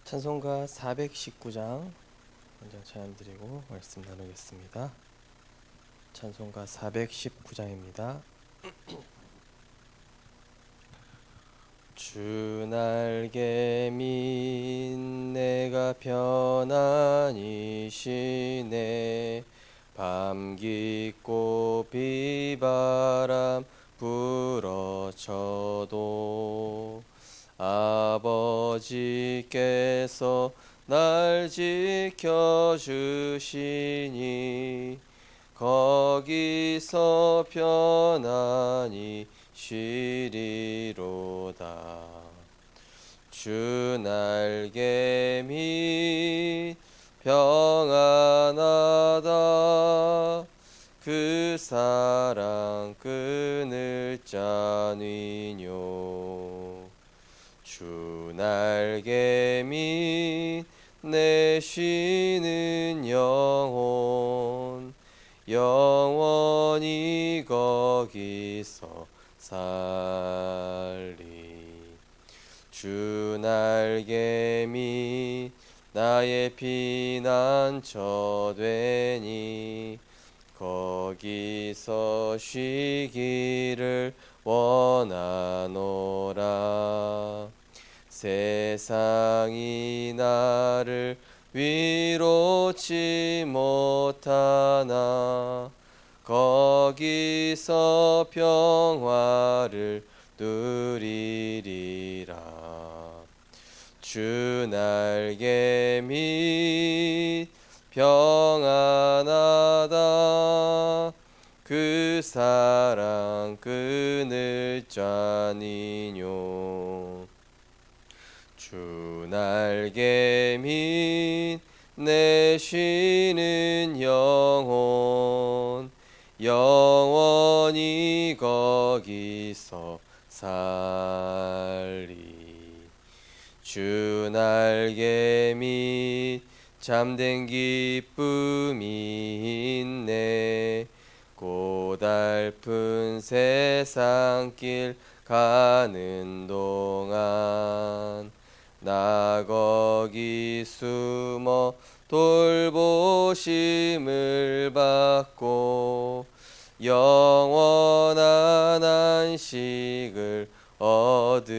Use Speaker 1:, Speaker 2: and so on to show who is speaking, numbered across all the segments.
Speaker 1: 찬송가 419장 먼저 찬양 드리고 말씀 나누겠습니다. 찬송가 419장입니다. 주 날개 민 내가 편안히 쉬네. 밤 깊고 비바람 불어쳐도 아버지께서 날 지켜주시니 거기서 편안히 쉬리로다. 주 날개 밑 평안하다. 그 사랑 끊을 자니뇨. 주 날개 밑 내 쉬는 영혼 영원히 거기서 살리. 주 날개 밑 나의 피난처 되니 거기서 쉬기를 원하노라. 세상이 나를 위로치 못하나 거기서 평화를 누리리라. 주 날개 밑 평안하다. 그 사랑 끊을 자니뇨. 주 날개 밑 내 쉬는 영혼 영원히 거기서 살리. 주 날개 밑 잠든 기쁨이 있네. 고달픈 세상길 가는 동안 나 거기 숨어 돌보심을 받고 영원한 안식을 얻으리라.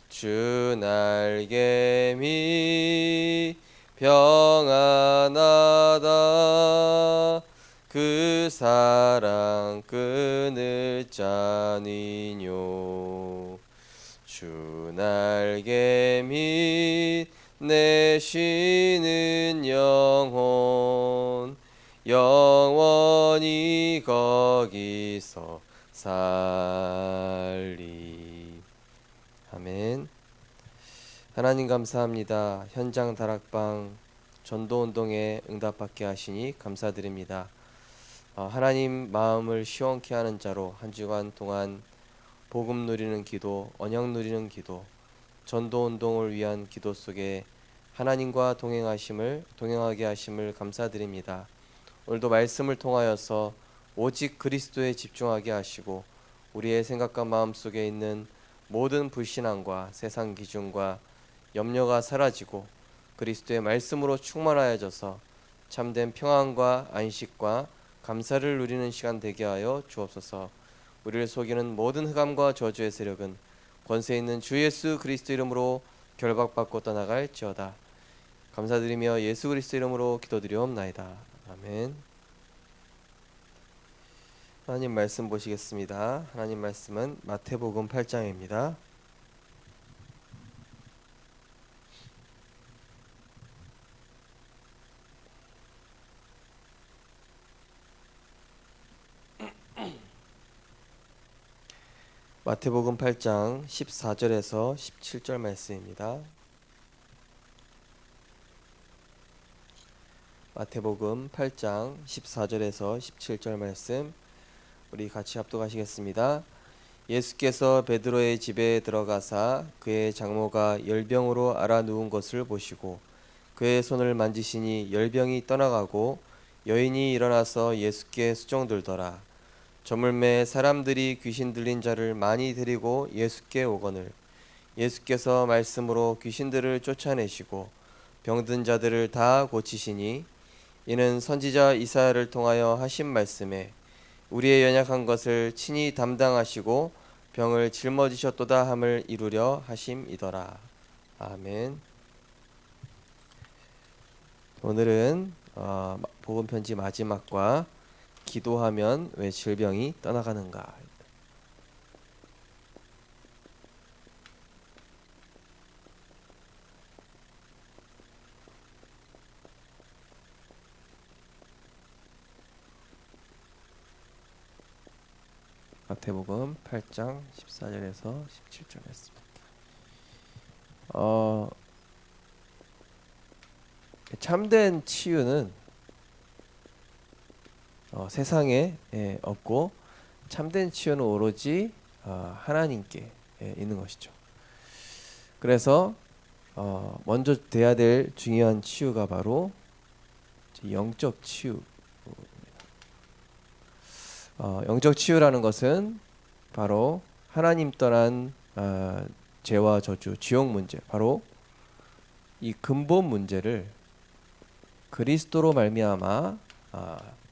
Speaker 1: 주 날개 밑 평안하다. 그 사랑 끊을 자니뇨. 주 날개 밑 내 쉬는 영혼 영원히 거기서 살리. 아멘. 하나님 감사합니다. 현장 다락방 전도운동에 응답받게 하시니 감사드립니다. 하나님 마음을 시원케 하는 자로 한 주간 동안 복음 누리는 기도, 언약 누리는 기도, 전도운동을 위한 기도 속에 하나님과 동행하게 하심을 감사드립니다. 오늘도 말씀을 통하여서 오직 그리스도에 집중하게 하시고 우리의 생각과 마음 속에 있는 모든 불신앙과 세상 기준과 염려가 사라지고 그리스도의 말씀으로 충만하여져서 참된 평안과 안식과 감사를 누리는 시간 되게 하여 주옵소서. 우리를 속이는 모든 흑암과 저주의 세력은 권세 있는 주 예수 그리스도 이름으로 결박받고 떠나갈지어다. 감사드리며 예수 그리스도 이름으로 기도드리옵나이다. 아멘. 하나님 말씀 보시겠습니다. 하나님 말씀은 마태복음 8장입니다. 마태복음 8장 14절에서 17절 말씀입니다. 마태복음 8장 14절에서 17절 말씀 우리 같이 합독하시겠습니다. 예수께서 베드로의 집에 들어가사 그의 장모가 열병으로 앓아 누운 것을 보시고 그의 손을 만지시니 열병이 떠나가고 여인이 일어나서 예수께 수종들더라. 저물매 사람들이 귀신 들린 자를 많이 데리고 예수께 오거늘 예수께서 말씀으로 귀신들을 쫓아내시고 병든 자들을 다 고치시니 이는 선지자 이사야를 통하여 하신 말씀에 우리의 연약한 것을 친히 담당하시고 병을 짊어지셨도다 함을 이루려 하심이더라. 아멘. 오늘은 복음 편지 마지막과 기도하면 왜 질병이 떠나가는가. 마태복음 8장 14절에서 17절 말씀. 참된 치유는 세상에 없고 참된 치유는 오로지 하나님께 있는 것이죠. 그래서 먼저 돼야 될 중요한 치유가 바로 영적 치유. 영적 치유라는 것은 바로 하나님 떠난 죄와 저주, 지옥 문제, 바로 이 근본 문제를 그리스도로 말미암아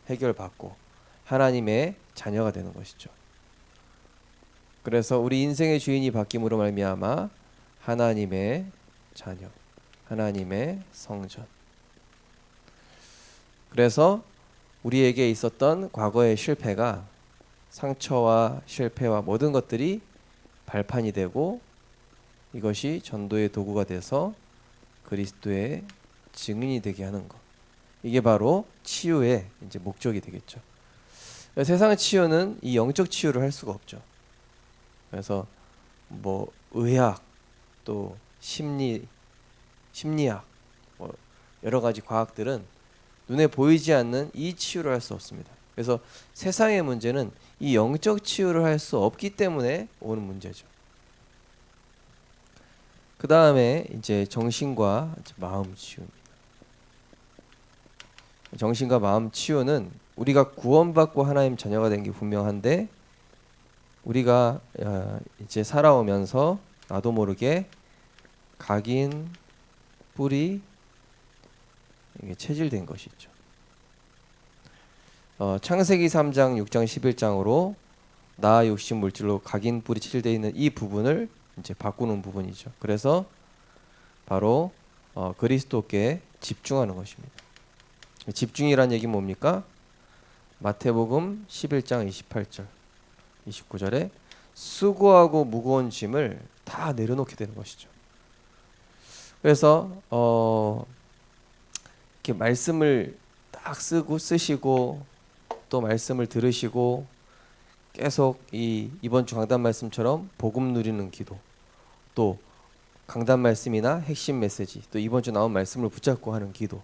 Speaker 1: 해결받고 하나님의 자녀가 되는 것이죠. 그래서 우리 인생의 주인이 바뀜으로 말미암아 하나님의 자녀, 하나님의 성전. 그래서 우리에게 있었던 과거의 실패가 상처와 실패와 모든 것들이 발판이 되고 이것이 전도의 도구가 돼서 그리스도의 증인이 되게 하는 것. 이게 바로 치유의 이제 목적이 되겠죠. 세상의 치유는 이 영적 치유를 할 수가 없죠. 그래서 뭐 의학 또 심리학 뭐 여러 가지 과학들은 눈에 보이지 않는 이 치유를 할 수 없습니다. 그래서 세상의 문제는 이 영적 치유를 할 수 없기 때문에 오는 문제죠. 그 다음에 이제 정신과 마음 치유입니다. 정신과 마음 치유는 우리가 구원받고 하나님 자녀가 된 게 분명한데 우리가 이제 살아오면서 나도 모르게 각인, 뿌리 이게 체질된 것이 있죠. 창세기 3장, 6장, 11장으로 나 육신 물질로 각인, 뿌리 체질되어 있는 이 부분을 이제 바꾸는 부분이죠. 그래서 바로 그리스도께 집중하는 것입니다. 집중이란 얘기는 뭡니까? 마태복음 11장 28절, 29절에 수고하고 무거운 짐을 다 내려놓게 되는 것이죠. 그래서 이렇게 말씀을 딱 쓰시고 또 말씀을 들으시고 계속 이번 주 강단 말씀처럼 복음 누리는 기도, 또 강단 말씀이나 핵심 메시지, 또 이번 주 나온 말씀을 붙잡고 하는 기도,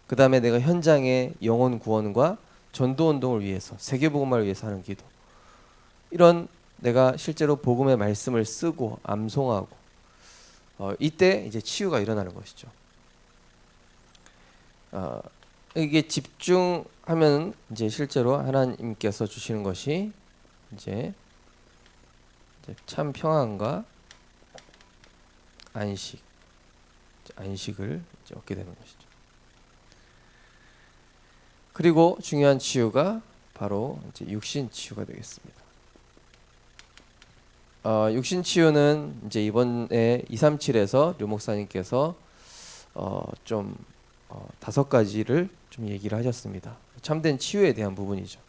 Speaker 1: 그 다음에 내가 현장의 영혼 구원과 전도 운동을 위해서 세계 복음화를 위해서 하는 기도, 이런 내가 실제로 복음의 말씀을 쓰고 암송하고 이때 이제 치유가 일어나는 것이죠. 이게 집중하면 이제 실제로 하나님께서 주시는 것이 이제 참 평안과 안식을 이제 얻게 되는 것이죠. 그리고 중요한 치유가 바로 이제 육신 치유가 되겠습니다. 육신 치유는 이제 이번에 237에서 류 목사님께서 좀 5가지를 좀 얘기를 하셨습니다. 참된 치유에 대한 부분이죠.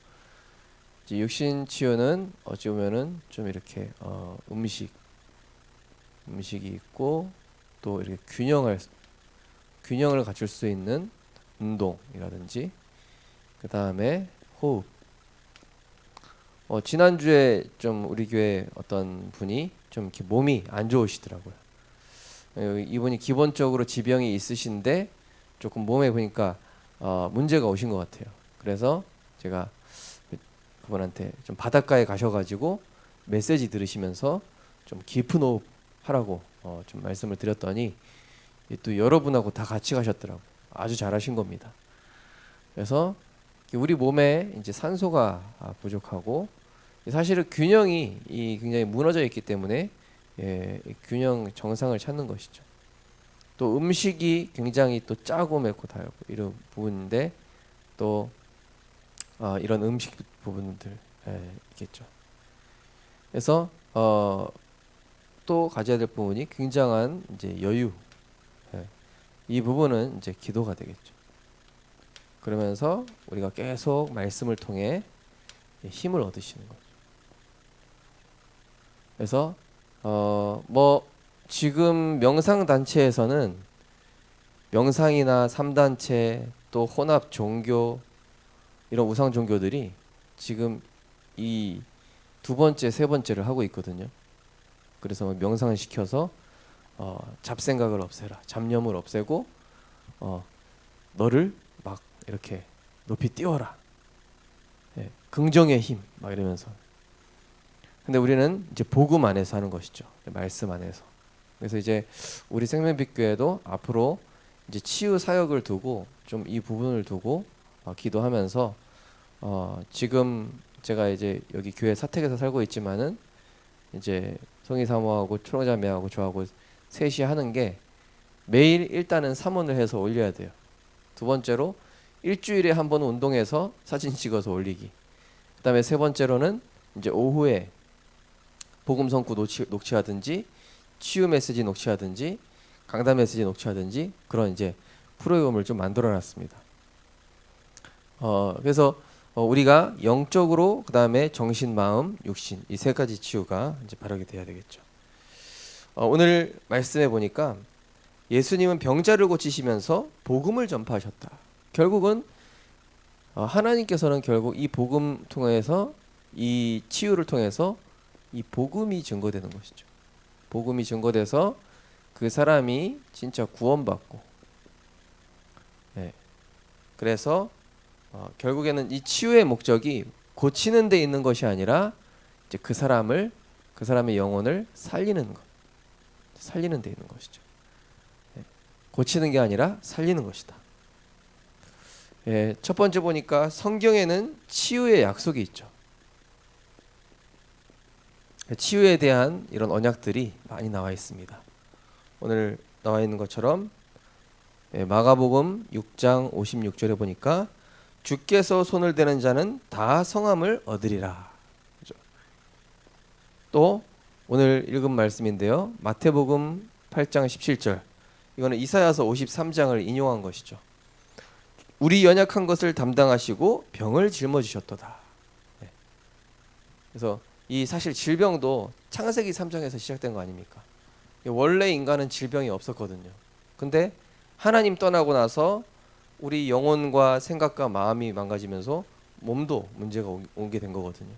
Speaker 1: 이제 육신 치유는 어찌 보면은 좀 이렇게 음식이 있고 또 이렇게 균형을 갖출 수 있는 운동이라든지 그 다음에 호흡. 지난주에 좀 우리 교회 어떤 분이 좀 이렇게 몸이 안 좋으시더라고요. 이분이 기본적으로 지병이 있으신데 조금 몸에 보니까 문제가 오신 것 같아요. 그래서 제가 그분한테 좀 바닷가에 가셔가지고 메시지 들으시면서 좀 깊은 호흡 하라고 좀 말씀을 드렸더니 또 여러분하고 다 같이 가셨더라고요. 아주 잘하신 겁니다. 그래서 우리 몸에 이제 산소가 부족하고 사실은 균형이 굉장히 무너져 있기 때문에 이 균형 정상을 찾는 것이죠. 또 음식이 굉장히 또 짜고 맵고 달고 이런 부분인데 또 이런 음식 부분들 있겠죠. 그래서 또 가져야 될 부분이 굉장한 이제 여유. 이 부분은 이제 기도가 되겠죠. 그러면서 우리가 계속 말씀을 통해 힘을 얻으시는 거죠. 그래서 뭐 지금 명상 단체에서는 명상이나 3단체 또 혼합 종교 이런 우상 종교들이 지금 이 두 번째, 세 번째를 하고 있거든요. 그래서 명상을 시켜서 잡생각을 없애라, 잡념을 없애고 너를 막 이렇게 높이 띄워라, 긍정의 힘 막 이러면서. 근데 우리는 이제 복음 안에서 하는 것이죠. 말씀 안에서. 그래서 이제 우리 생명빛교회도 앞으로 이제 치유 사역을 두고 좀 이 부분을 두고 기도하면서 지금 제가 이제 여기 교회 사택에서 살고 있지만은 이제 성희 사모하고 초롱자매하고 저하고 셋이 하는 게 매일 일단은 삼원을 해서 올려야 돼요. 두 번째로 일주일에 한 번 운동해서 사진 찍어서 올리기. 그다음에 세 번째로는 이제 오후에 복음 성구 녹취하든지 치유 메시지 녹취하든지 강단 메시지 녹취하든지 그런 이제 프로그램을 좀 만들어 놨습니다. 그래서 우리가 영적으로 그다음에 정신, 마음, 육신 이 세 가지 치유가 이제 바르게 돼야 되겠죠. 오늘 말씀해 보니까 예수님은 병자를 고치시면서 복음을 전파하셨다. 결국은 하나님께서는 결국 이 복음 통해서 이 치유를 통해서 이 복음이 증거되는 것이죠. 복음이 증거돼서 그 사람이 진짜 구원받고, 그래서 결국에는 이 치유의 목적이 고치는 데 있는 것이 아니라 이제 그 사람의 영혼을 살리는 데 있는 것이죠. 고치는 게 아니라 살리는 것이다. 첫 번째 보니까 성경에는 치유의 약속이 있죠. 치유에 대한 이런 언약들이 많이 나와 있습니다. 오늘 나와 있는 것처럼 마가복음 6장 56절에 보니까 주께서 손을 대는 자는 다 성함을 얻으리라. 그렇죠? 또 오늘 읽은 말씀인데요. 마태복음 8장 17절. 이거는 이사야서 53장을 인용한 것이죠. 우리 연약한 것을 담당하시고 병을 짊어지셨도다. 그래서 이 사실 질병도 창세기 3장에서 시작된 거 아닙니까? 원래 인간은 질병이 없었거든요. 근데 하나님 떠나고 나서 우리 영혼과 생각과 마음이 망가지면서 몸도 문제가 오게 된 거거든요.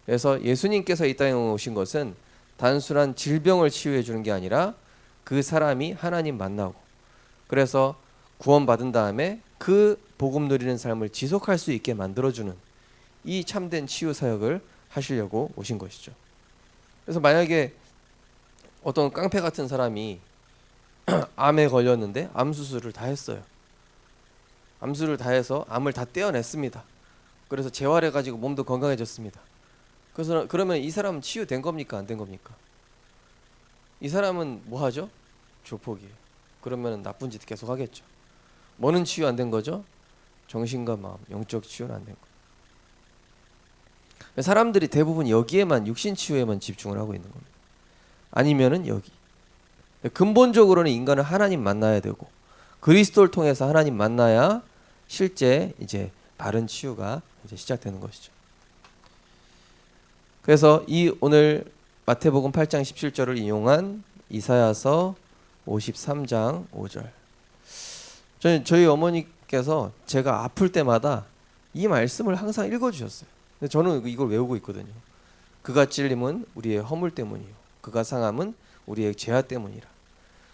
Speaker 1: 그래서 예수님께서 이 땅에 오신 것은 단순한 질병을 치유해 주는 게 아니라 그 사람이 하나님 만나고 그래서 구원받은 다음에 그 복음 누리는 삶을 지속할 수 있게 만들어주는 이 참된 치유 사역을 하시려고 오신 것이죠. 그래서 만약에 어떤 깡패 같은 사람이 암에 걸렸는데 암 수술을 다 했어요. 암수를 다 해서 암을 다 떼어냈습니다. 그래서 재활해가지고 몸도 건강해졌습니다. 그래서 그러면 이 사람은 치유된 겁니까? 안 된 겁니까? 이 사람은 뭐 하죠? 조폭이에요. 그러면 나쁜 짓 계속 하겠죠. 뭐는 치유 안 된 거죠? 정신과 마음, 영적 치유는 안 된 거예요. 사람들이 대부분 여기에만 육신 치유에만 집중을 하고 있는 겁니다. 아니면은 여기. 근본적으로는 인간은 하나님 만나야 되고 그리스도를 통해서 하나님 만나야 실제 이제 바른 치유가 이제 시작되는 것이죠. 그래서 이 오늘 마태복음 8장 17절을 인용한 이사야서 53장 5절. 저희 어머니께서 제가 아플 때마다 이 말씀을 항상 읽어주셨어요. 근데 저는 이걸 외우고 있거든요. 그가 찔림은 우리의 허물 때문이요 그가 상함은 우리의 죄악 때문이라.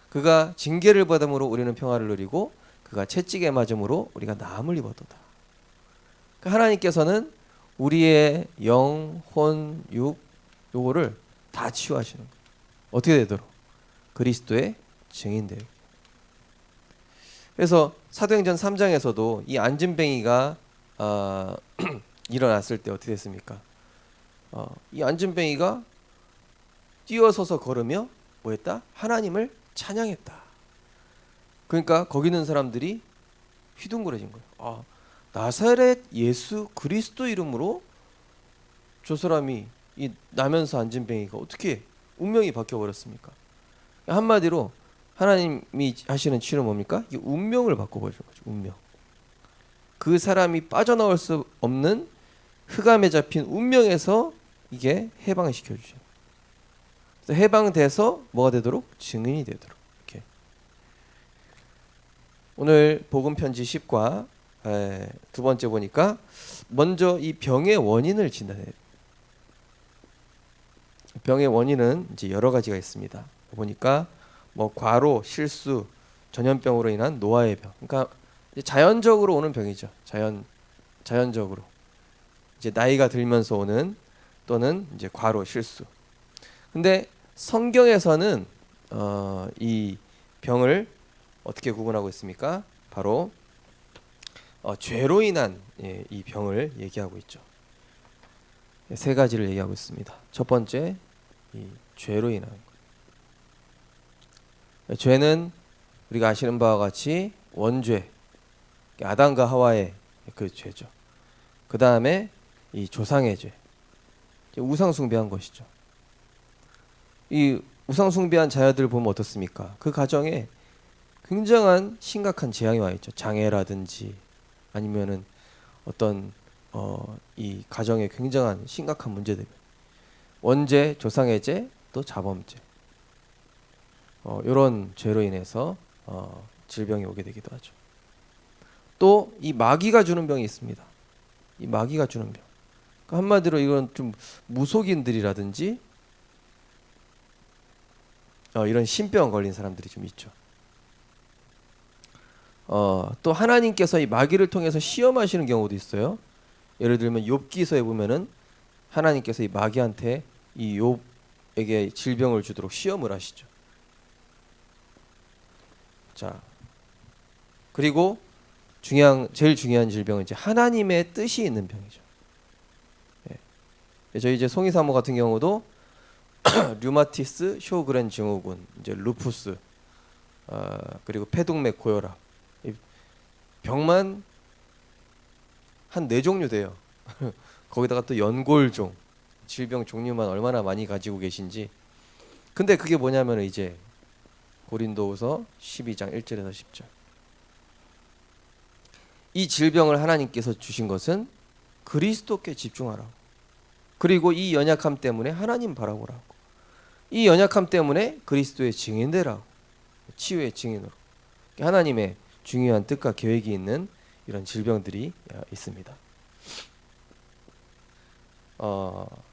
Speaker 1: 그가 징계를 받음으로 우리는 평화를 누리고 그가 채찍에 맞음으로 우리가 나음을 입었도다. 그러니까 하나님께서는 우리의 영, 혼, 육 요거를 다 치유하시는 거예요. 어떻게 되도록? 그리스도의 증인되게. 그래서 사도행전 3장에서도 이 안진뱅이가 일어났을 때 어떻게 됐습니까? 이 안진뱅이가 뛰어서서 걸으며 뭐했다? 하나님을 찬양했다. 그러니까 거기 있는 사람들이 휘둥그레진 거예요. 아, 나사렛 예수 그리스도 이름으로 저 사람이 이 나면서 앉은 병이가 어떻게 운명이 바뀌어 버렸습니까? 한마디로 하나님이 하시는 치료는 뭡니까? 이 운명을 바꿔버리는 거죠. 운명. 그 사람이 빠져나올 수 없는 흑암에 잡힌 운명에서 이게 해방을 시켜주죠. 그래서 해방돼서 뭐가 되도록? 증인이 되도록. 이렇게. 오늘 복음 편지 10과 두 번째 보니까 먼저 이 병의 원인을 진단해요. 병의 원인은 이제 여러 가지가 있습니다. 보니까 뭐 과로, 실수, 전염병으로 인한 노화의 병. 그러니까 이제 자연적으로 오는 병이죠. 자연적으로 이제 나이가 들면서 오는 또는 이제 과로, 실수. 근데 성경에서는 이 병을 어떻게 구분하고 있습니까? 바로 죄로 인한 이 병을 얘기하고 있죠. 세 가지를 얘기하고 있습니다. 첫 번째, 이 죄로 인한 것. 죄는 우리가 아시는 바와 같이 원죄, 아담과 하와의 그 죄죠. 그 다음에 이 조상의 죄, 우상 숭배한 것이죠. 이 우상 숭배한 자녀들 보면 어떻습니까? 그 가정에 굉장한 심각한 재앙이 와 있죠. 장애라든지 아니면은 어떤 이 가정에 굉장한 심각한 문제들, 원죄, 조상의 죄, 또 자범죄, 이런 죄로 인해서 질병이 오게 되기도 하죠. 또 이 마귀가 주는 병이 있습니다. 이 마귀가 주는 병. 그러니까 한마디로 이건 좀 무속인들이라든지 이런 신병 걸린 사람들이 좀 있죠. 또 하나님께서 이 마귀를 통해서 시험하시는 경우도 있어요. 예를 들면 욥기서에 보면은 하나님께서 이 마귀한테 이 욥에게 질병을 주도록 시험을 하시죠. 자, 그리고 제일 중요한 질병은 이제 하나님의 뜻이 있는 병이죠. 저희 이제 송이사모 같은 경우도 류마티스, 쇼그렌 증후군, 이제 루푸스, 그리고 폐동맥 고혈압, 병만 한 4종류 돼요. 거기다가 또 연골종, 질병 종류만 얼마나 많이 가지고 계신지. 근데 그게 뭐냐면 이제 고린도후서 12장 1절에서 10절. 이 질병을 하나님께서 주신 것은 그리스도께 집중하라고. 그리고 이 연약함 때문에 하나님 바라보라고. 이 연약함 때문에 그리스도의 증인되라고. 치유의 증인으로. 하나님의 중요한 뜻과 계획이 있는 이런 질병들이 있습니다.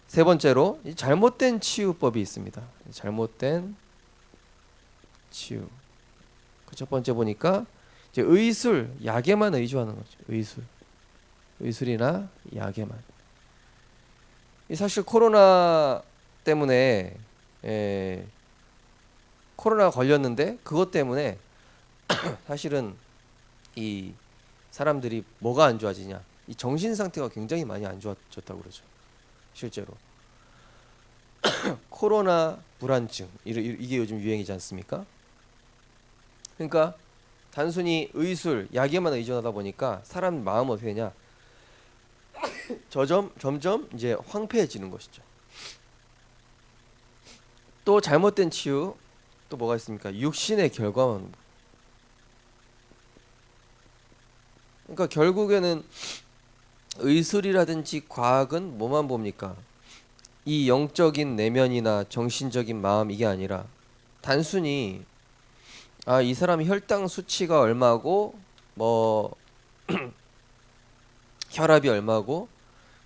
Speaker 1: 세 번째로 잘못된 치유법이 있습니다. 잘못된 치유. 그 첫 번째 보니까 이제 의술, 약에만 의존하는 거죠. 의술이나 약에만. 사실 코로나 때문에 코로나 걸렸는데 그것 때문에 사실은 이 사람들이 뭐가 안 좋아지냐? 이 정신 상태가 굉장히 많이 안 좋아졌다고 그러죠. 실제로 코로나 불안증 이게 요즘 유행이지 않습니까? 그러니까 단순히 의술, 약에만 의존하다 보니까 사람 마음은 어떻게 되냐? 점점 이제 황폐해지는 것이죠. 또 잘못된 치유 또 뭐가 있습니까? 육신의 결과만. 그러니까 결국에는 의술이라든지 과학은 뭐만 봅니까? 이 영적인 내면이나 정신적인 마음 이게 아니라 단순히 이 사람이 혈당 수치가 얼마고 뭐 혈압이 얼마고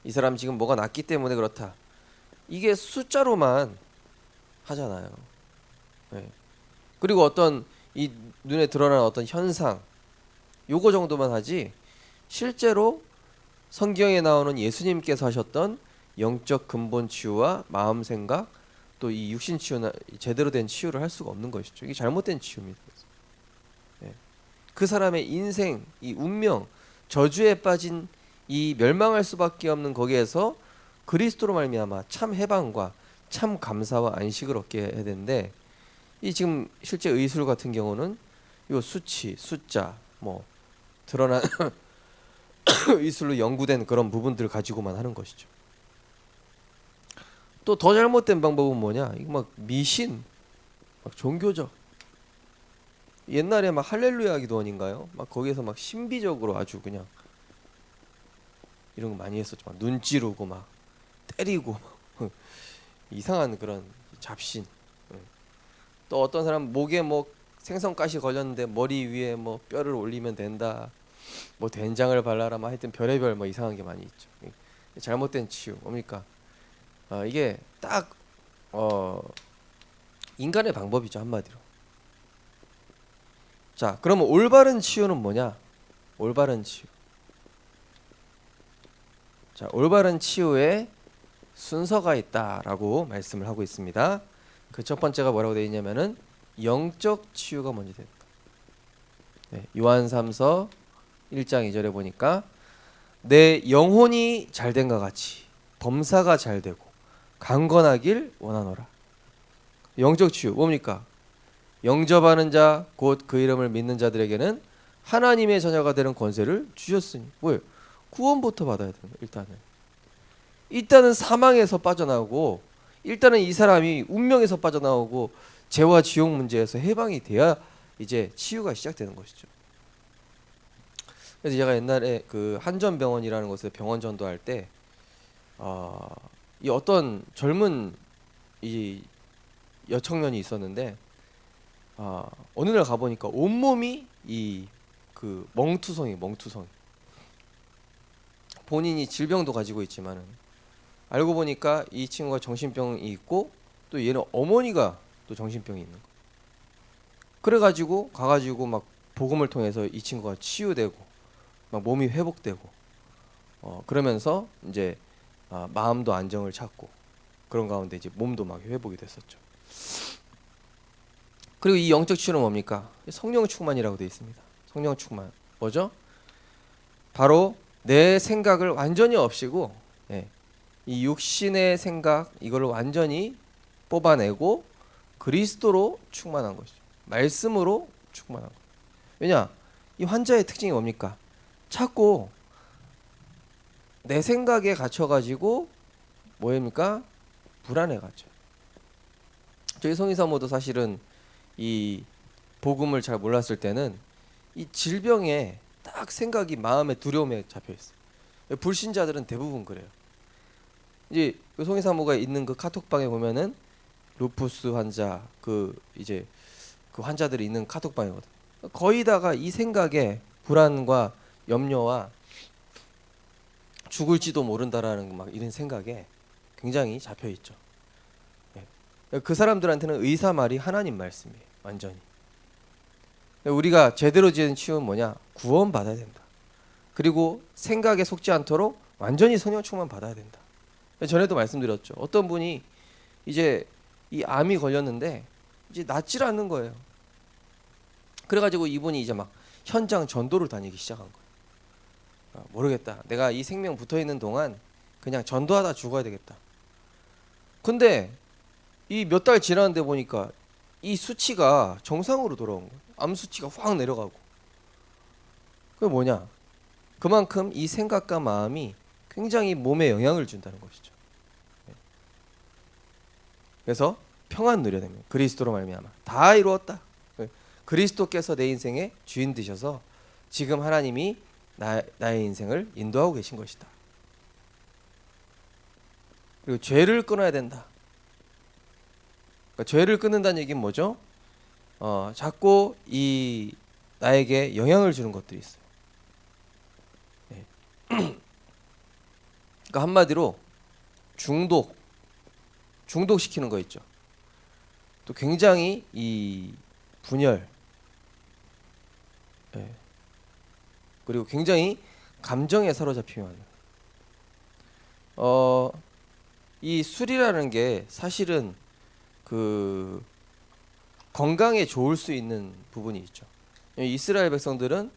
Speaker 1: 이 사람 지금 뭐가 났기 때문에 그렇다. 이게 숫자로만 하잖아요. 네. 그리고 어떤 이 눈에 드러나는 어떤 현상 요거 정도만 하지 실제로 성경에 나오는 예수님께서 하셨던 영적 근본 치유와 마음 생각 또 이 육신 치유나 제대로 된 치유를 할 수가 없는 것이죠. 이게 잘못된 치유입니다. 네. 그 사람의 인생, 이 운명, 저주에 빠진 이 멸망할 수밖에 없는 거기에서 그리스도로 말미암아 참 해방과 참 감사와 안식을 얻게 해야 되는데, 이 지금 실제 의술 같은 경우는 요 수치, 숫자, 뭐 드러난 의술로 연구된 그런 부분들을 가지고만 하는 것이죠. 또 더 잘못된 방법은 뭐냐? 이거 막 미신, 막 종교적. 옛날에 막 할렐루야 기도원인가요? 막 거기에서 막 신비적으로 아주 그냥 이런 거 많이 했었죠. 막 눈 찌르고 막 때리고 막 이상한 그런 잡신. 또 어떤 사람 목에 뭐 생선가시 걸렸는데 머리 위에 뭐 뼈를 올리면 된다. 뭐 된장을 발라라. 막 하여튼 별의별 뭐 이상한 게 많이 있죠. 잘못된 치유 뭡니까? 이게 딱 인간의 방법이죠, 한마디로. 자, 그러면 올바른 치유는 뭐냐? 올바른 치유. 자, 올바른 치유에 순서가 있다라고 말씀을 하고 있습니다. 그 첫 번째가 뭐라고 되어 있냐면은 영적 치유가 먼저 된다. 네, 요한 3서 1장 2절에 보니까 내 영혼이 잘된과 같이 범사가 잘되고 강건하길 원하노라. 영적 치유 뭡니까? 영접하는 자 곧 그 이름을 믿는 자들에게는 하나님의 자녀가 되는 권세를 주셨으니 뭐예요? 구원부터 받아야 되는 거예요. 일단은 사망에서 빠져나오고, 일단은 이 사람이 운명에서 빠져나오고 죄와 지옥 문제에서 해방이 돼야 이제 치유가 시작되는 것이죠. 그래서 제가 옛날에 그 한전병원이라는 곳에 병원 전도할 때 이 어떤 젊은 이 여청년이 있었는데 어느 날 가보니까 온몸이 이 그 멍투성이 본인이 질병도 가지고 있지만은 알고 보니까 이 친구가 정신병이 있고 또 얘는 어머니가 또 정신병이 있는 거. 그래가지고 가가지고 막 복음을 통해서 이 친구가 치유되고 막 몸이 회복되고 그러면서 이제 마음도 안정을 찾고 그런 가운데 이제 몸도 막 회복이 됐었죠. 그리고 이 영적 치유는 뭡니까? 성령 충만이라고 되어 있습니다. 성령 충만 뭐죠? 바로 내 생각을 완전히 없애고 이 육신의 생각 이걸 완전히 뽑아내고 그리스도로 충만한 것이죠. 말씀으로 충만한 것. 왜냐? 이 환자의 특징이 뭡니까? 자꾸 내 생각에 갇혀가지고 뭐입니까? 불안에 갇혀. 저희 성의사모도 사실은 이 복음을 잘 몰랐을 때는 이 질병에 딱 생각이 마음의 두려움에 잡혀 있어요. 불신자들은 대부분 그래요. 이제 성의사모가 있는 그 카톡방에 보면은 루푸스 환자 그 이제 그 환자들이 있는 카톡방이거든. 거의 다가 이 생각에 불안과 염려와 죽을지도 모른다라는 막 이런 생각에 굉장히 잡혀 있죠. 그 사람들한테는 의사 말이 하나님 말씀이에요. 완전히. 우리가 제대로 지은 치유는 뭐냐? 구원 받아야 된다. 그리고 생각에 속지 않도록 완전히 성령 충만 받아야 된다. 전에도 말씀드렸죠. 어떤 분이 이제 이 암이 걸렸는데 이제 낫질 않는 거예요. 그래가지고 이분이 이제 막 현장 전도를 다니기 시작한 거예요. 모르겠다. 내가 이 생명 붙어 있는 동안 그냥 전도하다 죽어야 되겠다. 근데 이 몇 달 지났는데 보니까 이 수치가 정상으로 돌아온 거예요. 암 수치가 확 내려가고. 그게 뭐냐? 그만큼 이 생각과 마음이 굉장히 몸에 영향을 준다는 것이죠. 그래서 평안 누려야 됩니다. 그리스도로 말미암아 다 이루었다. 그리스도께서 내 인생의 주인 되셔서 지금 하나님이 나의 인생을 인도하고 계신 것이다. 그리고 죄를 끊어야 된다. 그러니까 죄를 끊는다는 얘기는 뭐죠? 자꾸 이 나에게 영향을 주는 것들이 있어요. 네. 그러니까 한마디로 중독시키는 거 있죠. 또 굉장히 이 분열, 그리고 굉장히 감정에 사로잡히면 이 술이라는 게 사실은 그 건강에 좋을 수 있는 부분이 있죠. 이스라엘 백성들은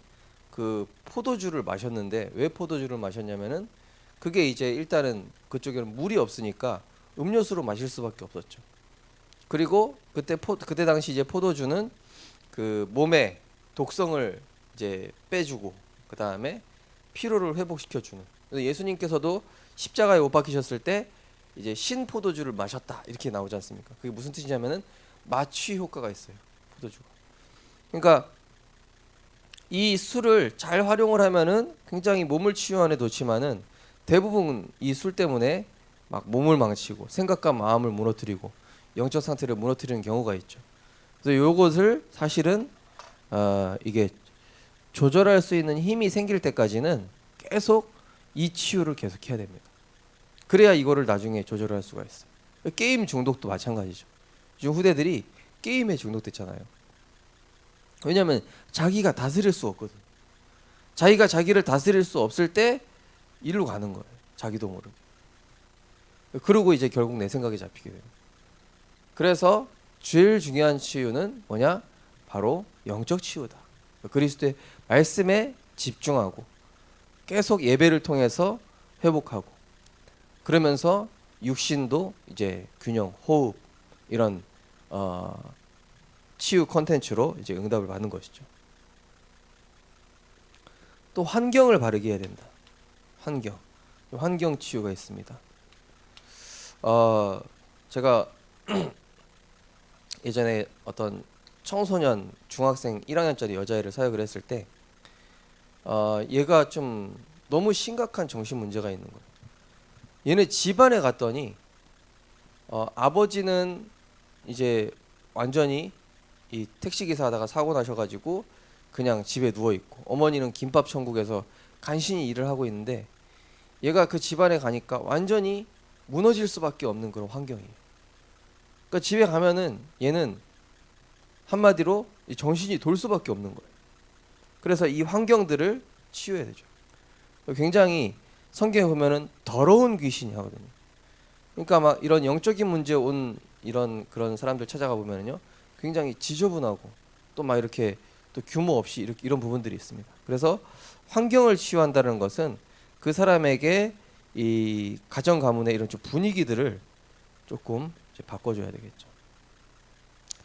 Speaker 1: 그 포도주를 마셨는데 왜 포도주를 마셨냐면은 그게 이제 일단은 그쪽에는 물이 없으니까 음료수로 마실 수밖에 없었죠. 그리고 그때 당시 이제 포도주는 그 몸의 독성을 이제 빼주고 그 다음에 피로를 회복시켜주는. 그래서 예수님께서도 십자가에 못 박히셨을 때 이제 신 포도주를 마셨다 이렇게 나오지 않습니까? 그게 무슨 뜻이냐면은 마취 효과가 있어요. 포도주가. 그러니까 이 술을 잘 활용을 하면은 굉장히 몸을 치유하는 데 좋지만은 대부분 이 술 때문에 막 몸을 망치고 생각과 마음을 무너뜨리고 영적 상태를 무너뜨리는 경우가 있죠. 그래서 요것을 사실은 이게 조절할 수 있는 힘이 생길 때까지는 계속 이 치유를 계속 해야 됩니다. 그래야 이거를 나중에 조절할 수가 있어요. 게임 중독도 마찬가지죠. 요즘 후대들이 게임에 중독됐잖아요. 왜냐하면 자기가 다스릴 수 없거든. 자기가 자기를 다스릴 수 없을 때 일로 가는 거예요. 자기도 모르게. 그러고 이제 결국 내 생각에 잡히게 돼요. 그래서 제일 중요한 치유는 뭐냐? 바로 영적 치유다. 그리스도의 말씀에 집중하고 계속 예배를 통해서 회복하고 그러면서 육신도 이제 균형, 호흡 이런 치유 컨텐츠로 이제 응답을 받는 것이죠. 또 환경을 바르게 해야 된다. 환경 치유가 있습니다. 제가 예전에 어떤 청소년 중학생 1학년짜리 여자애를 사역을 했을 때 얘가 좀 너무 심각한 정신 문제가 있는 거예요. 얘네 집안에 갔더니 아버지는 이제 완전히 이 택시기사 하다가 사고 나셔가지고 그냥 집에 누워있고 어머니는 김밥 천국에서 간신히 일을 하고 있는데 얘가 그 집안에 가니까 완전히 무너질 수밖에 없는 그런 환경이에요. 그러니까 집에 가면은 얘는 한마디로 정신이 돌 수밖에 없는 거예요. 그래서 이 환경들을 치유해야 되죠. 굉장히 성경에 보면은 더러운 귀신이 하거든요. 그러니까 막 이런 영적인 문제 온 이런 그런 사람들 찾아가 보면은요, 굉장히 지저분하고 또 막 이렇게 또 규모 없이 이런 부분들이 있습니다. 그래서 환경을 치유한다는 것은 그 사람에게 이 가정 가문의 이런 좀 분위기들을 조금 이제 바꿔줘야 되겠죠.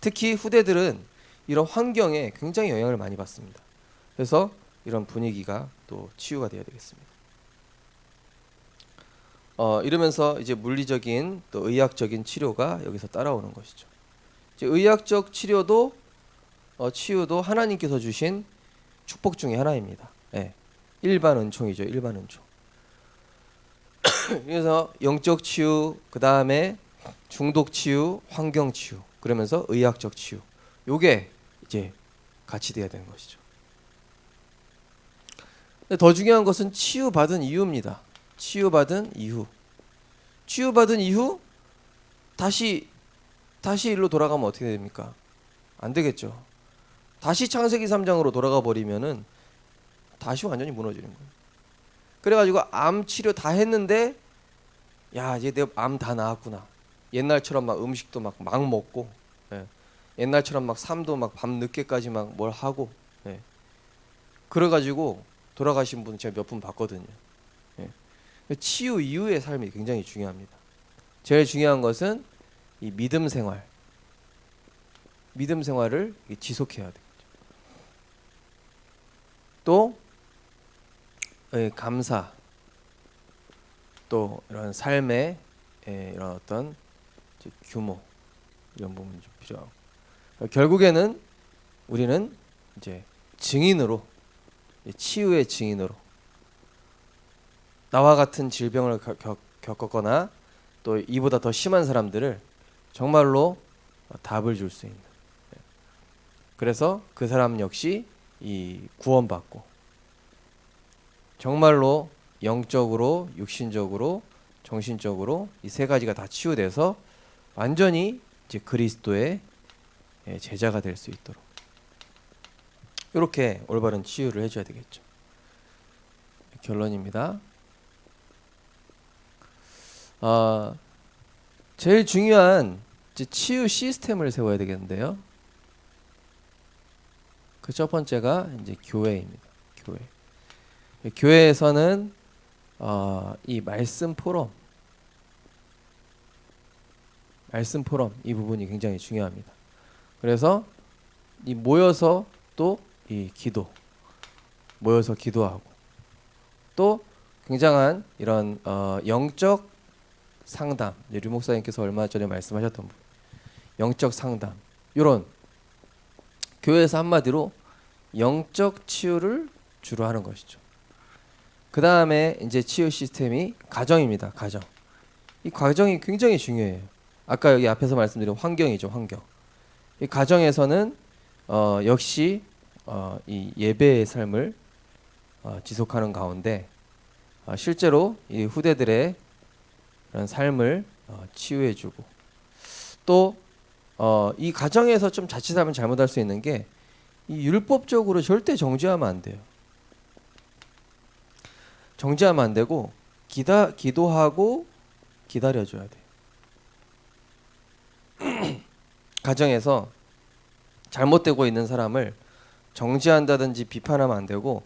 Speaker 1: 특히 후대들은 이런 환경에 굉장히 영향을 많이 받습니다. 그래서 이런 분위기가 또 치유가 되어야 되겠습니다. 이러면서 이제 물리적인 또 의학적인 치료가 여기서 따라오는 것이죠. 이제 의학적 치료도 치유도 하나님께서 주신 축복 중에 하나입니다. 예. 일반 은총이죠. 일반 은총. 그래서 영적 치유, 그 다음에 중독 치유, 환경 치유, 그러면서 의학적 치유. 요게 이제 같이 돼야 되는 것이죠. 근데 더 중요한 것은 치유받은 이유입니다. 치유받은 이후. 치유받은 이후 다시 일로 돌아가면 어떻게 됩니까? 안 되겠죠. 다시 창세기 3장으로 돌아가 버리면은 다시 완전히 무너지는 거예요. 그래가지고 암 치료 다 했는데 야 이제 내 암 다 나았구나. 옛날처럼 막 음식도 막 먹고 옛날처럼 막 삶도 막 밤 늦게까지 막 뭘 하고 그래가지고 돌아가신 분 제가 몇 분 봤거든요. 치유 이후의 삶이 굉장히 중요합니다. 제일 중요한 것은 이 믿음 생활을 지속해야 돼요. 또 감사, 또 이런 삶의 이런 어떤 규모 이런 부분이 좀 필요하고 결국에는 우리는 이제 증인으로 치유의 증인으로 나와 같은 질병을 겪었거나 또 이보다 더 심한 사람들을 정말로 답을 줄 수 있는 그래서 그 사람 역시 이 구원받고 정말로 영적으로 육신적으로 정신적으로 이 세 가지가 다 치유돼서 완전히 이제 그리스도의 제자가 될 수 있도록 이렇게 올바른 치유를 해줘야 되겠죠. 결론입니다. 제일 중요한 이제 치유 시스템을 세워야 되겠는데요. 그 첫 번째가 이제 교회입니다. 교회에서는 이 말씀 포럼 말씀 포럼 이 부분이 굉장히 중요합니다. 그래서 이 모여서 또 이 기도, 모여서 기도하고 또 굉장한 이런 영적 상담, 류 목사님께서 얼마 전에 말씀하셨던 부분, 영적 상담, 이런 교회에서 한마디로 영적 치유를 주로 하는 것이죠. 그 다음에 이제 치유 시스템이 가정입니다. 가정. 이 가정이 굉장히 중요해요. 아까 여기 앞에서 말씀드린 환경이죠. 환경. 이 가정에서는 역시 이 예배의 삶을 지속하는 가운데 실제로 이 후대들의 그런 삶을 치유해주고 또 이 가정에서 좀 자칫하면 잘못할 수 있는 게 이 율법적으로 절대 정죄하면 안 돼요. 정죄하면 안 되고 기도하고 기다려줘야 돼요. 가정에서 잘못되고 있는 사람을 정죄한다든지 비판하면 안 되고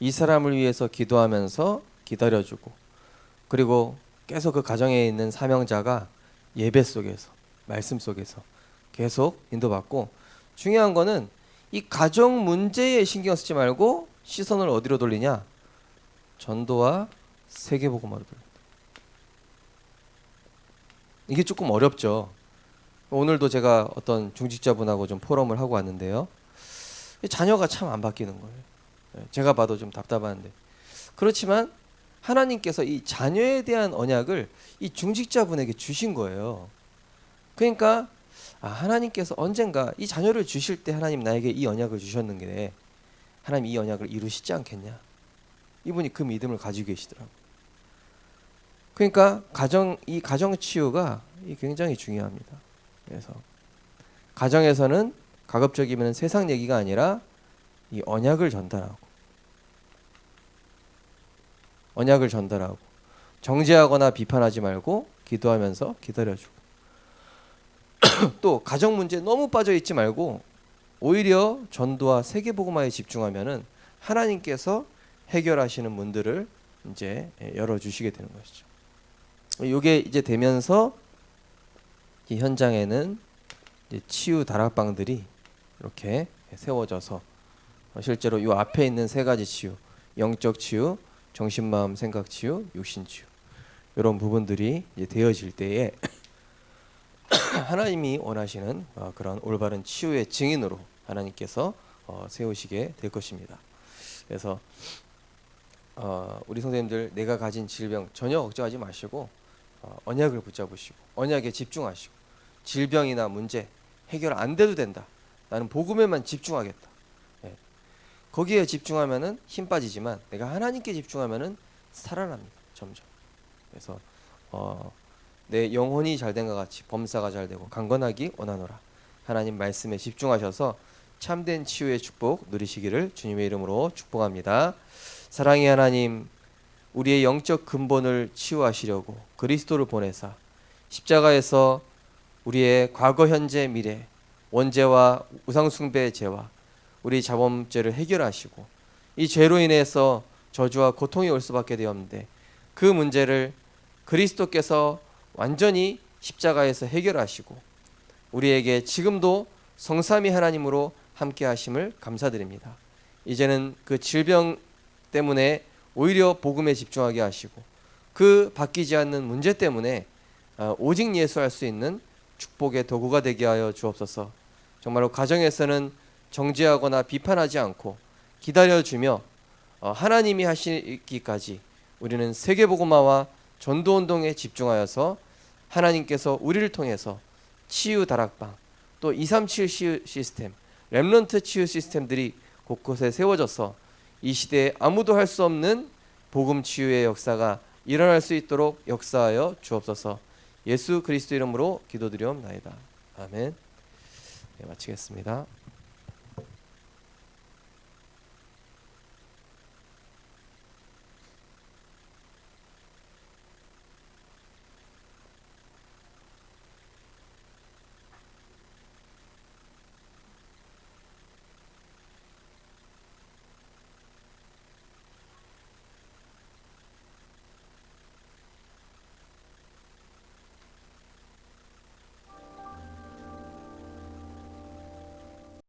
Speaker 1: 이 사람을 위해서 기도하면서 기다려주고 그리고 계속 그 가정에 있는 사명자가 예배 속에서 말씀 속에서 계속 인도받고 중요한 거는 이 가정 문제에 신경 쓰지 말고 시선을 어디로 돌리냐? 전도와 세계복음화로 돌립니다. 이게 조금 어렵죠. 오늘도 제가 어떤 중직자분하고 좀 포럼을 하고 왔는데요. 자녀가 참 안 바뀌는 거예요. 제가 봐도 좀 답답한데. 그렇지만 하나님께서 이 자녀에 대한 언약을 이 중직자분에게 주신 거예요. 그러니까 하나님께서 언젠가 이 자녀를 주실 때 하나님 나에게 이 언약을 주셨는데 하나님 이 언약을 이루시지 않겠냐. 이분이 그 믿음을 가지고 계시더라고요. 그러니까 이 가정 치유가 굉장히 중요합니다. 그래서 가정에서는 가급적이면 세상 얘기가 아니라 이 언약을 전달하고 정죄하거나 비판하지 말고 기도하면서 기다려주고 또 가정 문제에 너무 빠져 있지 말고 오히려 전도와 세계복음화에 집중하면은 하나님께서 해결하시는 문들을 이제 열어주시게 되는 것이죠. 이게 이제 되면서 이 현장에는 이제 치유 다락방들이 이렇게 세워져서 실제로 이 앞에 있는 세 가지 치유, 영적 치유, 정신, 마음, 생각 치유, 육신 치유 이런 부분들이 이제 되어질 때에 하나님이 원하시는 그런 올바른 치유의 증인으로 하나님께서 세우시게 될 것입니다. 그래서 우리 선생님들 내가 가진 질병 전혀 걱정하지 마시고 언약을 붙잡으시고 언약에 집중하시고 질병이나 문제 해결 안 돼도 된다. 나는 복음에만 집중하겠다. 거기에 집중하면은 힘 빠지지만 내가 하나님께 집중하면은 살아납니다. 점점. 그래서 내 영혼이 잘된 것 같이 범사가 잘되고 강건하기 원하노라. 하나님 말씀에 집중하셔서 참된 치유의 축복 누리시기를 주님의 이름으로 축복합니다. 사랑의 하나님, 우리의 영적 근본을 치유하시려고 그리스도를 보내사 십자가에서 우리의 과거, 현재, 미래 원죄와 우상숭배의 죄와 우리 자범죄를 해결하시고 이 죄로 인해서 저주와 고통이 올 수밖에 되었는데 그 문제를 그리스도께서 완전히 십자가에서 해결하시고 우리에게 지금도 성삼위 하나님으로 함께 하심을 감사드립니다. 이제는 그 질병 때문에 오히려 복음에 집중하게 하시고 그 바뀌지 않는 문제 때문에 오직 예수할 수 있는 축복의 도구가 되게 하여 주옵소서. 정말로 가정에서는 정죄하거나 비판하지 않고 기다려주며 하나님이 하시기까지 우리는 세계복음화와 전도운동에 집중하여서 하나님께서 우리를 통해서 치유 다락방 또 237 치유 시스템 렘넌트 치유 시스템들이 곳곳에 세워져서 이 시대에 아무도 할 수 없는 복음 치유의 역사가 일어날 수 있도록 역사하여 주옵소서. 예수 그리스도 이름으로 기도드리옵나이다. 아멘. 네, 마치겠습니다.